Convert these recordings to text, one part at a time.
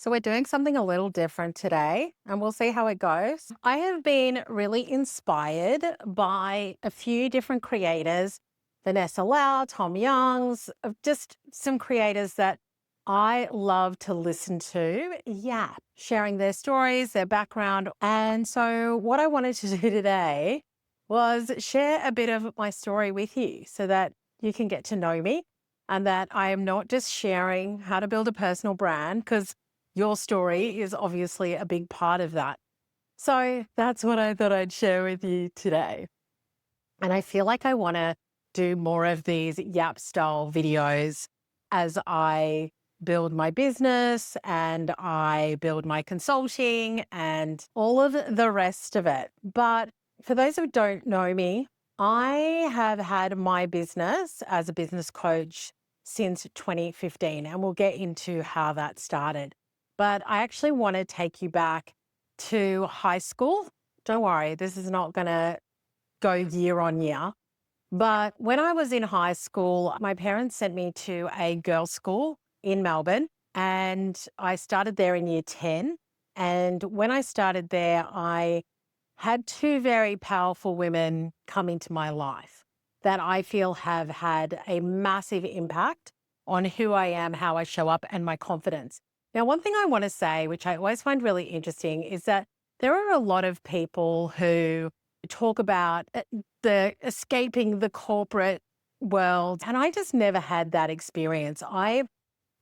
So, we're doing something a little different today, and we'll see how it goes. I have been really inspired by a few different creators, Vanessa Lau, Tom Youngs, just some creators that I love to listen to. Yeah, sharing their stories, their background. And so, what I wanted to do today was share a bit of my story with you so that you can get to know me and that I am not just sharing how to build a personal brand because your story is obviously a big part of that. So that's what I thought I'd share with you today. And I feel like I want to do more of these Yap style videos as I build my business and I build my consulting and all of the rest of it. But for those who don't know me, I have had my business as a business coach since 2015, and we'll get into how that started. But I actually want to take you back to high school. Don't worry, this is not going to go year on year. But when I was in high school, my parents sent me to a girls' school in Melbourne, and I started there in year 10. And when I started there, I had two very powerful women come into my life that I feel have had a massive impact on who I am, how I show up, and my confidence. Now, one thing I want to say, which I always find really interesting, is that there are a lot of people who talk about the escaping the corporate world. And I just never had that experience. I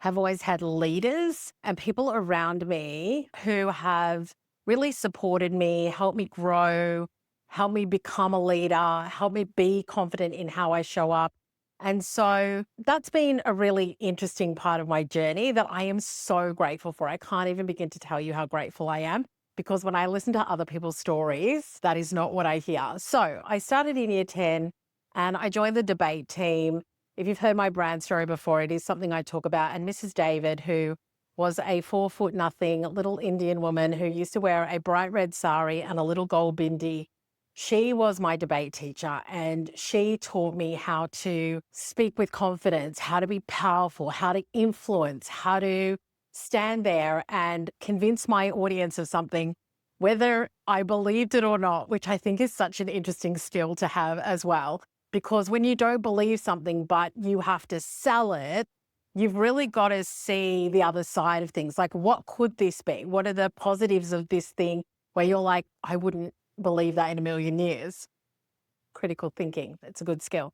have always had leaders and people around me who have really supported me, helped me grow, helped me become a leader, helped me be confident in how I show up. And so that's been a really interesting part of my journey that I am so grateful for. I can't even begin to tell you how grateful I am because when I listen to other people's stories, that is not what I hear. So I started in year 10 and I joined the debate team. If you've heard my brand story before, it is something I talk about. And Mrs. David, who was a 4 foot nothing little Indian woman who used to wear a bright red sari and a little gold bindi, she was my debate teacher and she taught me how to speak with confidence, how to be powerful, how to influence, how to stand there and convince my audience of something, whether I believed it or not, which I think is such an interesting skill to have as well. Because when you don't believe something, but you have to sell it, you've really got to see the other side of things. Like, what could this be? What are the positives of this thing where you're like, I wouldn't believe that in a million years? Critical thinking, it's a good skill.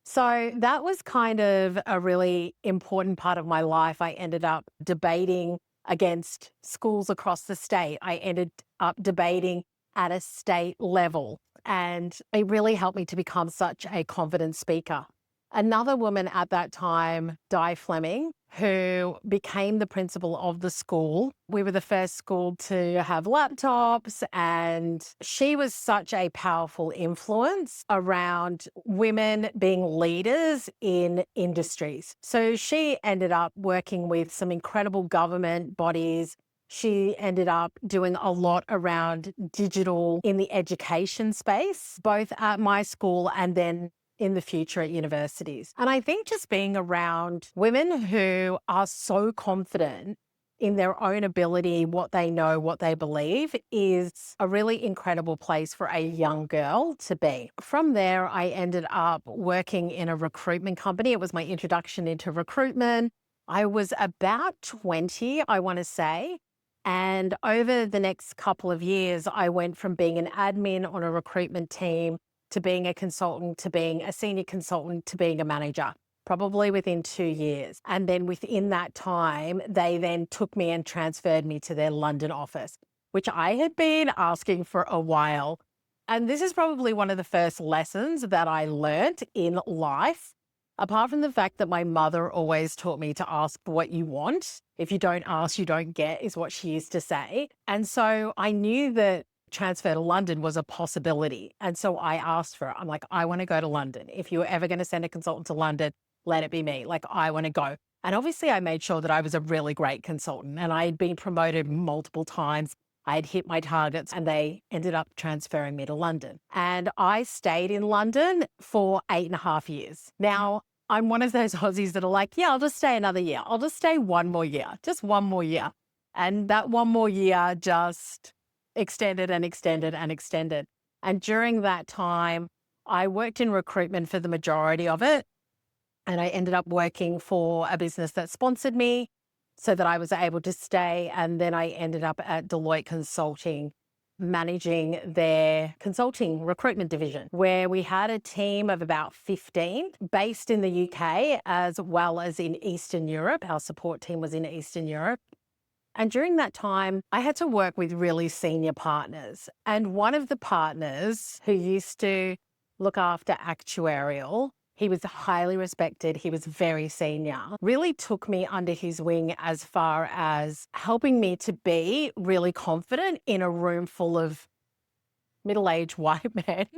So that was kind of a really important part of my life. I ended up debating against schools across the state. I ended up debating at a state level, and it really helped me to become such a confident speaker. Another woman at that time, Di Fleming, who became the principal of the school. We were the first school to have laptops, and she was such a powerful influence around women being leaders in industries. So she ended up working with some incredible government bodies. She ended up doing a lot around digital in the education space, both at my school and then in the future at universities. And I think just being around women who are so confident in their own ability, what they know, what they believe is a really incredible place for a young girl to be. From there, I ended up working in a recruitment company. It was my introduction into recruitment. I was about 20, I want to say. And over the next couple of years, I went from being an admin on a recruitment team to being a consultant, to being a senior consultant, to being a manager, probably within 2 years. And then within that time, they then took me and transferred me to their London office, which I had been asking for a while. And this is probably one of the first lessons that I learnt in life. Apart from the fact that my mother always taught me to ask for what you want. If you don't ask, you don't get, is what she used to say. And so I knew that transfer to London was a possibility. And so I asked for it. I'm like, I want to go to London. If you were ever going to send a consultant to London, let it be me. Like, I want to go. And obviously I made sure that I was a really great consultant and I had been promoted multiple times. I had hit my targets and they ended up transferring me to London. And I stayed in London for 8.5 years. Now, I'm one of those Aussies that are like, yeah, I'll just stay another year. I'll just stay one more year, just one more year. And that one more year just extended and extended and extended. And during that time, I worked in recruitment for the majority of it. And I ended up working for a business that sponsored me so that I was able to stay. And then I ended up at Deloitte Consulting, managing their consulting recruitment division, where we had a team of about 15 based in the UK as well as in Eastern Europe. Our support team was in Eastern Europe. And during that time, I had to work with really senior partners. And one of the partners who used to look after actuarial, he was highly respected. He was very senior, really took me under his wing as far as helping me to be really confident in a room full of middle-aged white men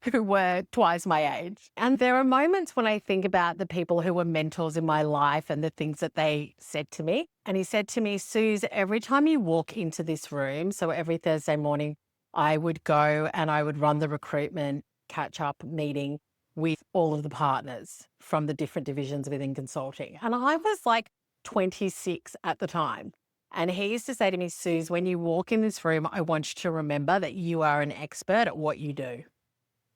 who were twice my age. And there are moments when I think about the people who were mentors in my life and the things that they said to me. And he said to me, Suze, every time you walk into this room, so every Thursday morning, I would go and I would run the recruitment catch-up meeting with all of the partners from the different divisions within consulting. And I was like 26 at the time. And he used to say to me, Suze, when you walk in this room, I want you to remember that you are an expert at what you do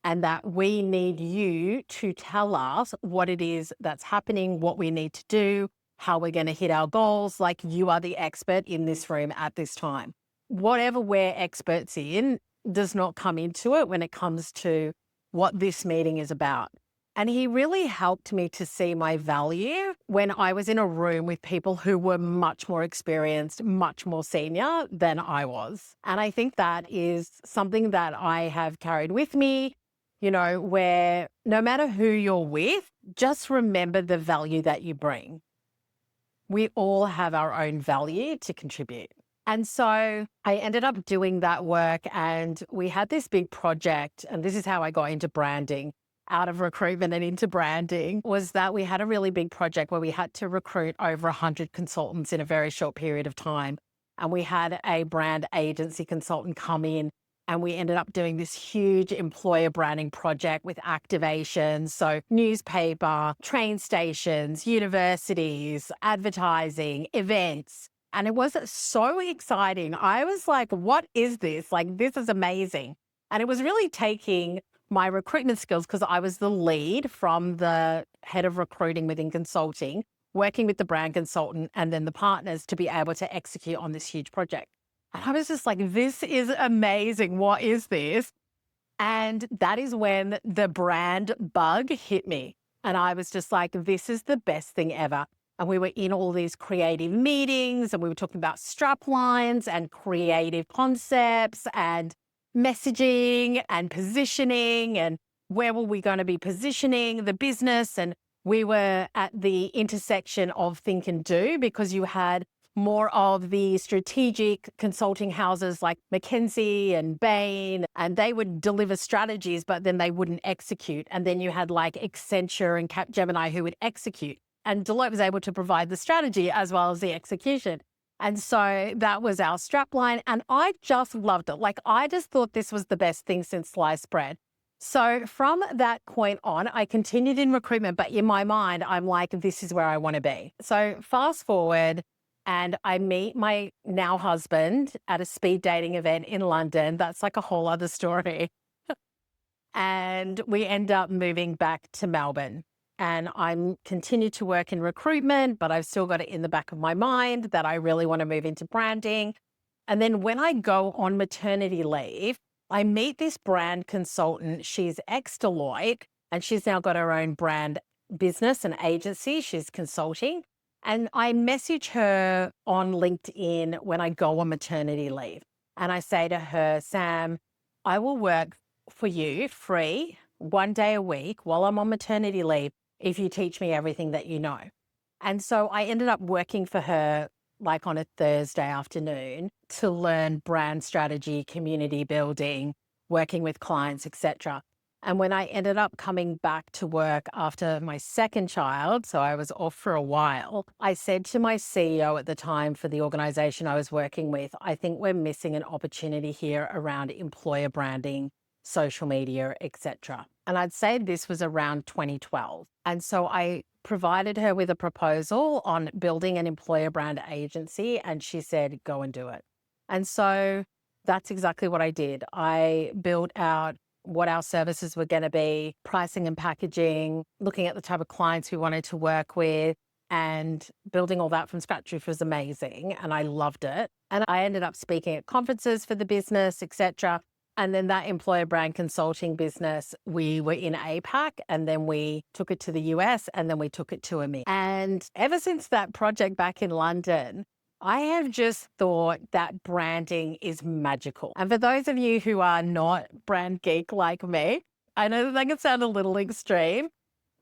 and that we need you to tell us what it is that's happening, what we need to do, how we're going to hit our goals. Like, you are the expert in this room at this time. Whatever we're experts in does not come into it when it comes to what this meeting is about. And he really helped me to see my value when I was in a room with people who were much more experienced, much more senior than I was. And I think that is something that I have carried with me, you know, where no matter who you're with, just remember the value that you bring. We all have our own value to contribute. And so I ended up doing that work, and we had this big project, and this is how I got into branding, out of recruitment and into branding, was that we had a really big project where we had to recruit over 100 consultants in a very short period of time. And we had a brand agency consultant come in, and we ended up doing this huge employer branding project with activations. So newspaper, train stations, universities, advertising, events. And it was so exciting. I was like, what is this? Like, this is amazing. And it was really taking my recruitment skills, because I was the lead from the head of recruiting within consulting, working with the brand consultant and then the partners to be able to execute on this huge project. And I was just like, this is amazing. What is this? And that is when the brand bug hit me. And I was just like, this is the best thing ever. And we were in all these creative meetings and we were talking about strap lines and creative concepts and messaging and positioning and where were we going to be positioning the business. And we were at the intersection of think and do, because you had more of the strategic consulting houses like McKinsey and Bain, and they would deliver strategies, but then they wouldn't execute. And then you had like Accenture and Capgemini who would execute. And Deloitte was able to provide the strategy as well as the execution. And so that was our strapline. And I just loved it. Like, I just thought this was the best thing since sliced bread. So from that point on, I continued in recruitment, but in my mind, I'm like, this is where I want to be. So fast forward, and I meet my now husband at a speed dating event in London. That's like a whole other story. And we end up moving back to Melbourne. And I'm continued to work in recruitment, but I've still got it in the back of my mind that I really want to move into branding. And then when I go on maternity leave, I meet this brand consultant. She's ex-Deloitte, and she's now got her own brand business and agency. She's consulting. And I message her on LinkedIn when I go on maternity leave. And I say to her, Sam, I will work for you free 1 day a week while I'm on maternity leave if you teach me everything that you know. And so I ended up working for her like on a Thursday afternoon to learn brand strategy, community building, working with clients, etc. And when I ended up coming back to work after my second child, so I was off for a while, I said to my CEO at the time for the organization I was working with, I think we're missing an opportunity here around employer branding, social media, etc. And I'd say this was around 2012. And so I provided her with a proposal on building an employer brand agency, and she said, go and do it. And so that's exactly what I did. I built out what our services were going to be, pricing and packaging, looking at the type of clients we wanted to work with, and building all that from scratch, which was amazing. And I loved it. And I ended up speaking at conferences for the business, etc. And then that employer brand consulting business, we were in APAC, and then we took it to the US, and then we took it to EMEA. And ever since that project back in London, I have just thought that branding is magical. And for those of you who are not brand geek like me, I know that can sound a little extreme,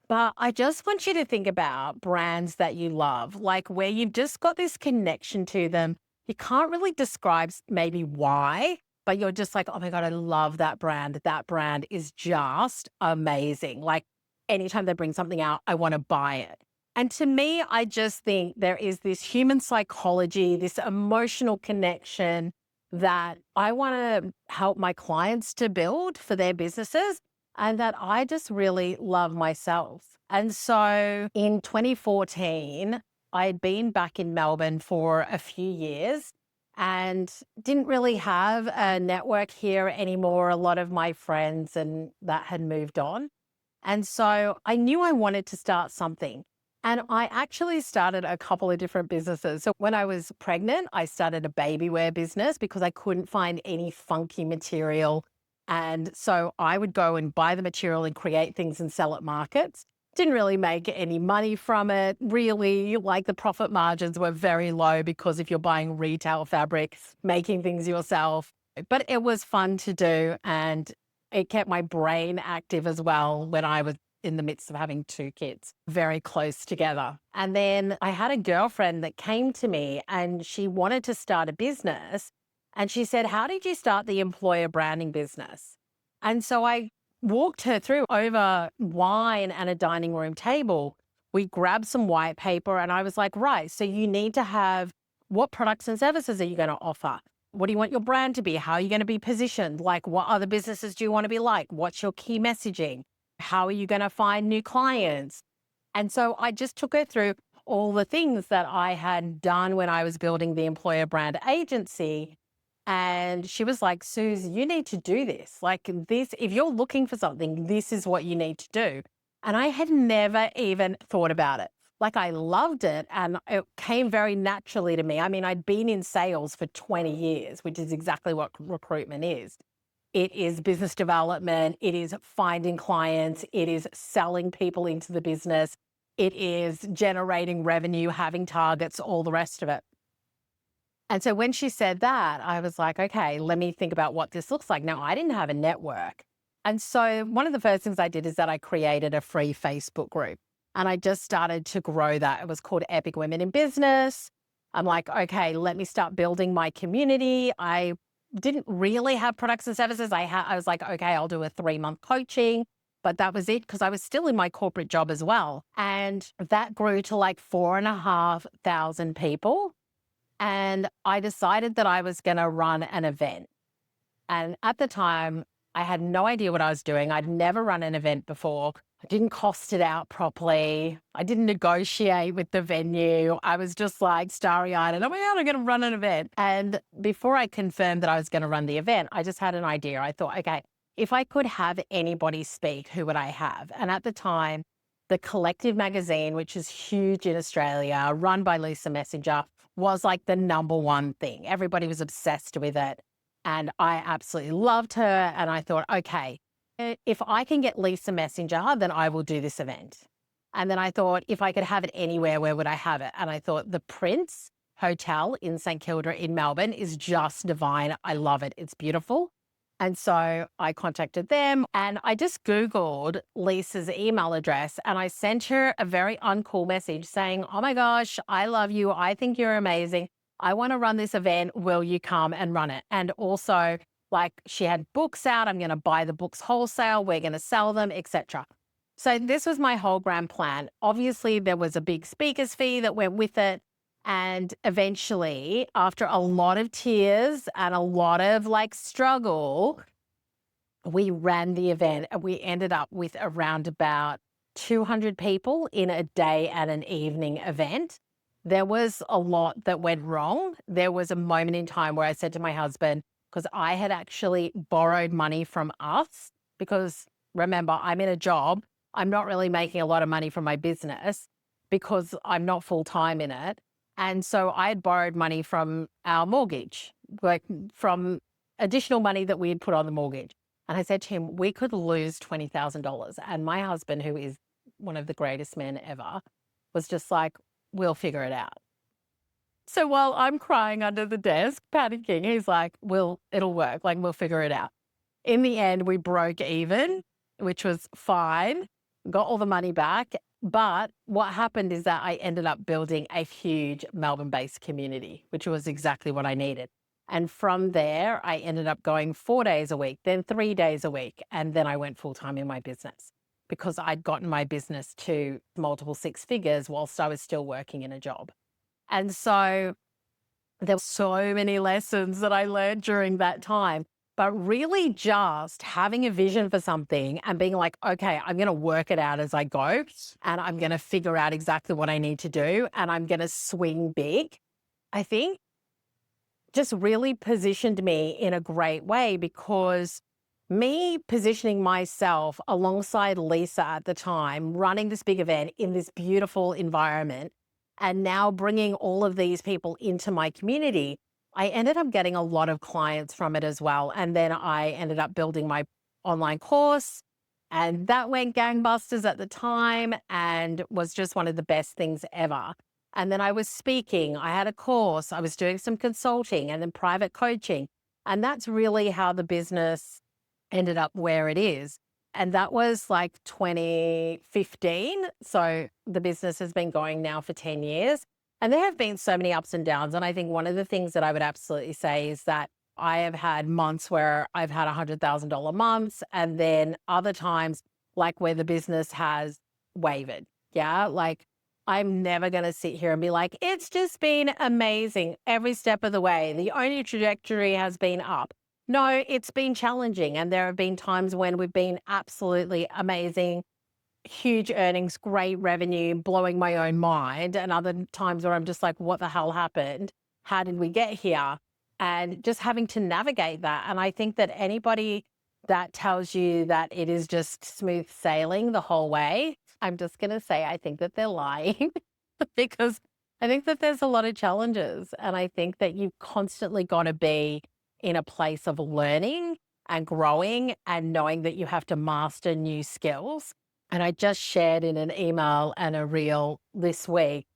but I just want you to think about brands that you love, like where you've just got this connection to them. You can't really describe maybe why, but you're just like, oh my God, I love that brand. That brand is just amazing. Like anytime they bring something out, I want to buy it. And to me, I just think there is this human psychology, this emotional connection that I want to help my clients to build for their businesses, and that I just really love myself. And so in 2014, I had been back in Melbourne for a few years and didn't really have a network here anymore. A lot of my friends and that had moved on. And so I knew I wanted to start something. And I actually started a couple of different businesses. So when I was pregnant, I started a baby wear business because I couldn't find any funky material. And so I would go and buy the material and create things and sell at markets. Didn't really make any money from it. Really, like the profit margins were very low because if you're buying retail fabric, making things yourself. But it was fun to do, and it kept my brain active as well when I was in the midst of having two kids very close together. And then I had a girlfriend that came to me and she wanted to start a business. And she said, how did you start the employer branding business? And so I walked her through over wine and a dining room table. We grabbed some white paper and I was like, right, so you need to have, what products and services are you going to offer? What do you want your brand to be? How are you going to be positioned? Like, what other businesses do you want to be like? What's your key messaging? How are you going to find new clients? And so I just took her through all the things that I had done when I was building the employer brand agency. And she was like, Suze, you need to do this. Like this, if you're looking for something, this is what you need to do. And I had never even thought about it. Like I loved it and it came very naturally to me. I mean, I'd been in sales for 20 years, which is exactly what recruitment is. It is business development. It is finding clients. It is selling people into the business. It is generating revenue, having targets, all the rest of it. And so when she said that, I was like, okay, let me think about what this looks like. Now, I didn't have a network. And so one of the first things I did is that I created a free Facebook group and I just started to grow that. It was called Epic Women in Business. I'm like, okay, let me start building my community. I didn't really have products and services. I was like, okay, I'll do a 3-month coaching, but that was it because I was still in my corporate job as well. And that grew to like 4,500 people. And I decided that I was going to run an event. And at the time, I had no idea what I was doing. I'd never run an event before. I didn't cost it out properly. I didn't negotiate with the venue. I was just like starry-eyed and, oh my God, I'm going to run an event. And before I confirmed that I was going to run the event, I just had an idea. I thought, okay, if I could have anybody speak, who would I have? And at the time, the Collective magazine, which is huge in Australia, run by Lisa Messenger, was like the number one thing. Everybody was obsessed with it. And I absolutely loved her. And I thought, okay, if I can get Lisa Messenger, then I will do this event. And then I thought, if I could have it anywhere, where would I have it? And I thought the Prince Hotel in St Kilda in Melbourne is just divine. I love it. It's beautiful. And so I contacted them and I just Googled Lisa's email address and I sent her a very uncool message saying, oh my gosh, I love you. I think you're amazing. I want to run this event. Will you come and run it? And also, like, she had books out. I'm going to buy the books wholesale. We're going to sell them, etc. So this was my whole grand plan. Obviously, there was a big speaker's fee that went with it. And eventually, after a lot of tears and a lot of like struggle, we ran the event and we ended up with around about 200 people in a day at an evening event. There was a lot that went wrong. There was a moment in time where I said to my husband, because I had actually borrowed money from us, because remember, I'm in a job. I'm not really making a lot of money from my business because I'm not full time in it. And so I had borrowed money from our mortgage, like from additional money that we had put on the mortgage. And I said to him, we could lose $20,000. And my husband, who is one of the greatest men ever, was just like, we'll figure it out. So while I'm crying under the desk, panicking, he's like, it'll work. Like, we'll figure it out. In the end, we broke even, which was fine, got all the money back. But what happened is that I ended up building a huge Melbourne-based community, which was exactly what I needed. And from there, I ended up going 4 days a week, then 3 days a week. And then I went full-time in my business because I'd gotten my business to multiple six figures whilst I was still working in a job. And so there were so many lessons that I learned during that time, but really just having a vision for something and being like, okay, I'm going to work it out as I go and I'm going to figure out exactly what I need to do and I'm going to swing big, I think just really positioned me in a great way, because me positioning myself alongside Lisa at the time, running this big event in this beautiful environment, and now bringing all of these people into my community, I ended up getting a lot of clients from it as well. And then I ended up building my online course, and that went gangbusters at the time and was just one of the best things ever. And then I was speaking, I had a course, I was doing some consulting and then private coaching. And that's really how the business ended up where it is. And that was like 2015. So the business has been going now for 10 years. And there have been so many ups and downs. And I think one of the things that I would absolutely say is that I have had months where I've had $100,000 months, and then other times like where the business has wavered. Yeah. Like, I'm never going to sit here and be like, it's just been amazing every step of the way. The only trajectory has been up. No, it's been challenging. And there have been times when we've been absolutely amazing, huge earnings, great revenue, blowing my own mind. And other times where I'm just like, what the hell happened? How did we get here? And just having to navigate that. And I think that anybody that tells you that it is just smooth sailing the whole way, I'm just going to say, I think that they're lying because I think that there's a lot of challenges. And I think that you've constantly got to be in a place of learning and growing and knowing that you have to master new skills. And I just shared in an email and a reel this week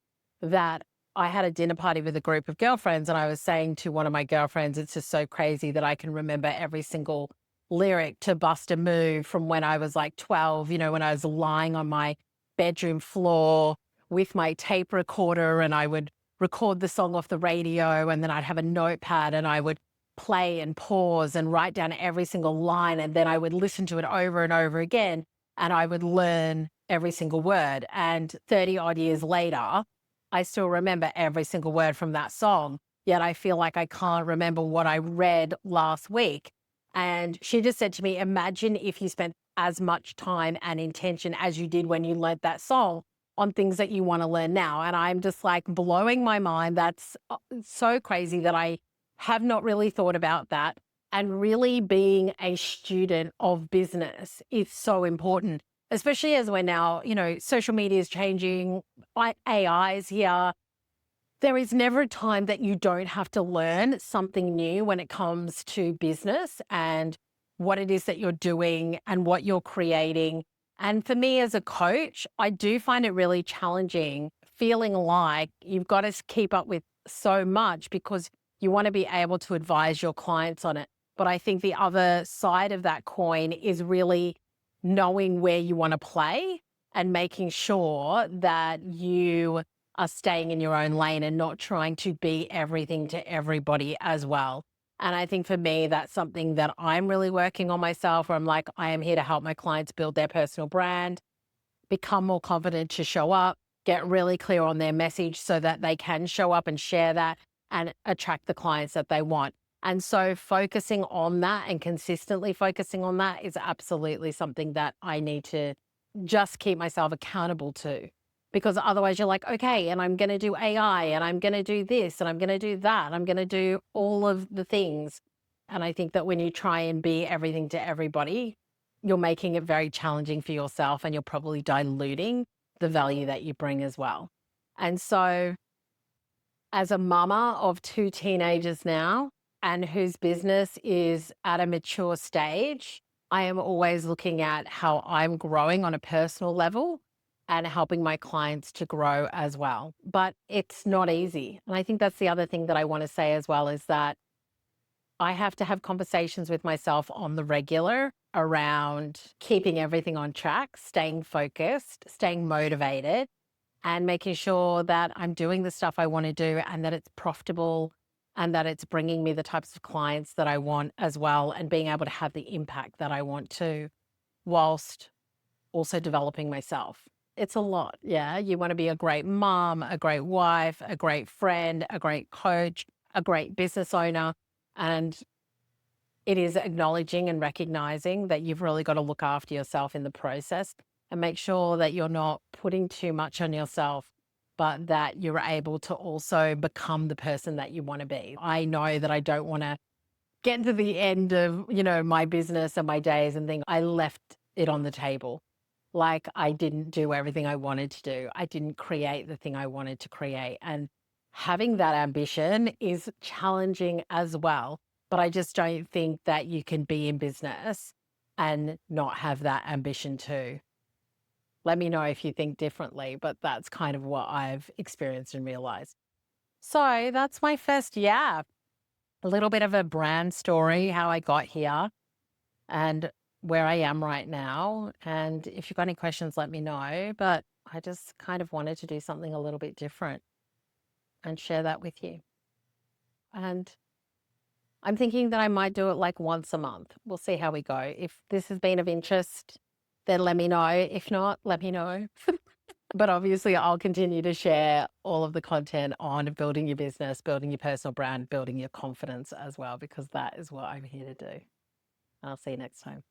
that I had a dinner party with a group of girlfriends, and I was saying to one of my girlfriends, it's just so crazy that I can remember every single lyric to Bust a Move from when I was like 12, when I was lying on my bedroom floor with my tape recorder, and I would record the song off the radio, and then I'd have a notepad and I would play and pause and write down every single line, and then I would listen to it over and over again, and I would learn every single word. And 30 odd years later, I still remember every single word from that song, yet I feel like I can't remember what I read last week. And she just said to me, imagine if you spent as much time and intention as you did when you learned that song on things that you want to learn now. And I'm just like blowing my mind. That's so crazy that I have not really thought about that. And really being a student of business is so important, especially as we're now, social media is changing, AI is here. There is never a time that you don't have to learn something new when it comes to business and what it is that you're doing and what you're creating. And for me as a coach, I do find it really challenging, feeling like you've got to keep up with so much because you want to be able to advise your clients on it. But I think the other side of that coin is really knowing where you want to play and making sure that you are staying in your own lane and not trying to be everything to everybody as well. And I think for me, that's something that I'm really working on myself, where I'm like, I am here to help my clients build their personal brand, become more confident to show up, get really clear on their message so that they can show up and share that and attract the clients that they want. And so focusing on that and consistently focusing on that is absolutely something that I need to just keep myself accountable to. Because otherwise you're like, okay, and I'm going to do AI and I'm going to do this and I'm going to do that. I'm going to do all of the things. And I think that when you try and be everything to everybody, you're making it very challenging for yourself and you're probably diluting the value that you bring as well. And so, as a mama of two teenagers now and whose business is at a mature stage, I am always looking at how I'm growing on a personal level and helping my clients to grow as well. But it's not easy. And I think that's the other thing that I want to say as well is that I have to have conversations with myself on the regular around keeping everything on track, staying focused, staying motivated, and making sure that I'm doing the stuff I want to do and that it's profitable and that it's bringing me the types of clients that I want as well and being able to have the impact that I want to whilst also developing myself. It's a lot. Yeah. You want to be a great mom, a great wife, a great friend, a great coach, a great business owner. And it is acknowledging and recognizing that you've really got to look after yourself in the process and make sure that you're not putting too much on yourself, but that you're able to also become the person that you want to be. I know that I don't want to get to the end of, my business and my days and think I left it on the table. Like I didn't do everything I wanted to do. I didn't create the thing I wanted to create. And having that ambition is challenging as well. But I just don't think that you can be in business and not have that ambition too. Let me know if you think differently, but that's kind of what I've experienced and realized. So that's my first, a little bit of a brand story, how I got here and where I am right now. And if you've got any questions, let me know. But I just kind of wanted to do something a little bit different and share that with you. And I'm thinking that I might do it like once a month. We'll see how we go. If this has been of interest, then let me know. If not, let me know. But obviously, I'll continue to share all of the content on building your business, building your personal brand, building your confidence as well, because that is what I'm here to do. I'll see you next time.